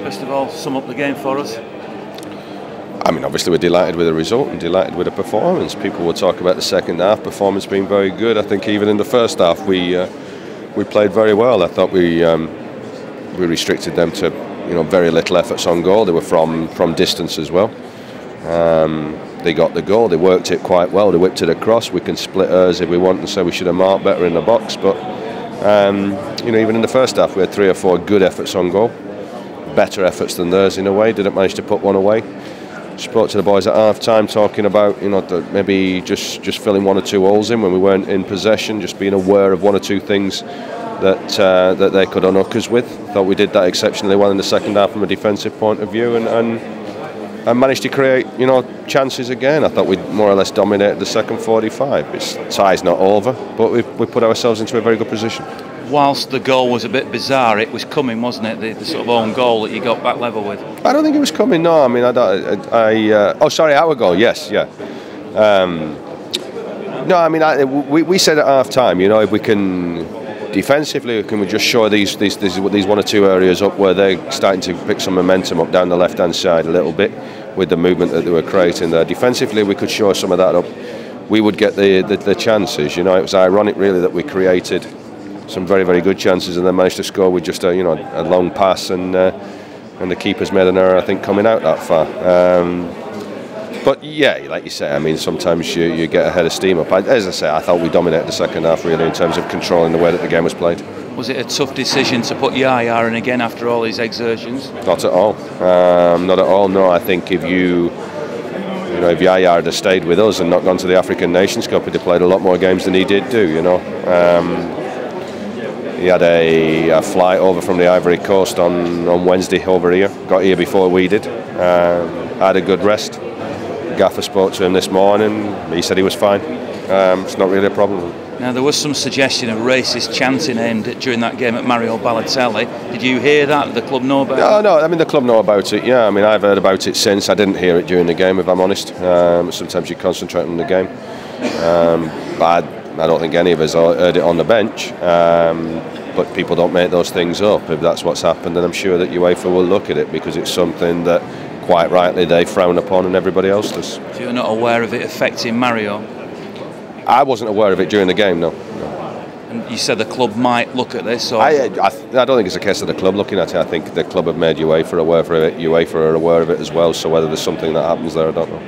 First of all, sum up the game for us. I mean, obviously we're delighted with the result and delighted with the performance. People will talk about the second half performance being very good. I think even in the first half we played very well. I thought we restricted them to very little efforts on goal. They were from distance as well. They got the goal. They worked it quite well. They whipped it across. We can split ours if we want and say we should have marked better in the box. But even in the first half we had 3 or 4 good efforts on goal. Better efforts than theirs in a way. Didn't manage to put one away. Spoke to the boys at half-time talking about maybe just filling 1 or 2 holes in when we weren't in possession, just being aware of 1 or 2 things that they could unhook us with. Thought we did that exceptionally well in the second half from a defensive point of view and managed to create chances again. I thought we more or less dominated the second 45. It's tie's not over, but we put ourselves into a very good position. Whilst the goal was a bit bizarre, it was coming, wasn't it? The sort of own goal that you got back level with. I don't think it was coming. No, I mean, oh, sorry, our goal. Yes, yeah. No, I mean, we said at half time, if we can defensively, can we just shore these 1 or 2 areas up where they're starting to pick some momentum up down the left-hand side a little bit with the movement that they were creating there. Defensively, we could shore some of that up. We would get the chances. It was ironic, really, that we created some very, very good chances and then managed to score with just a long pass and the keeper's made an error, I think, coming out that far. But yeah, like you say, I mean, sometimes you get ahead of steam up. As I say, I thought we dominated the second half really in terms of controlling the way that the game was played. Was it a tough decision to put Yaya in again after all his exertions? Not at all. Not at all. No, I think if Yaya had stayed with us and not gone to the African Nations Cup, he'd have played a lot more games than he did do. He had a flight over from the Ivory Coast on Wednesday over here. Got here before we did. Had a good rest. Gaffer spoke to him this morning. He said he was fine. It's not really a problem. Now, there was some suggestion of racist chanting aimed at during that game at Mario Balotelli. Did you hear that? Did the club know about it? No. I mean, the club know about it. Yeah, I mean, I've heard about it since. I didn't hear it during the game, if I'm honest. Sometimes you concentrate on the game. But I don't think any of us heard it on the bench. But people don't make those things up. If that's what's happened, then I'm sure that UEFA will look at it because it's something that, quite rightly, they frown upon and everybody else does. So you're not aware of it affecting Mario? I wasn't aware of it during the game, no. And you said the club might look at this? Or? I don't think it's a case of the club looking at it. I think the club have made UEFA aware of it. UEFA are aware of it as well. So whether there's something that happens there, I don't know.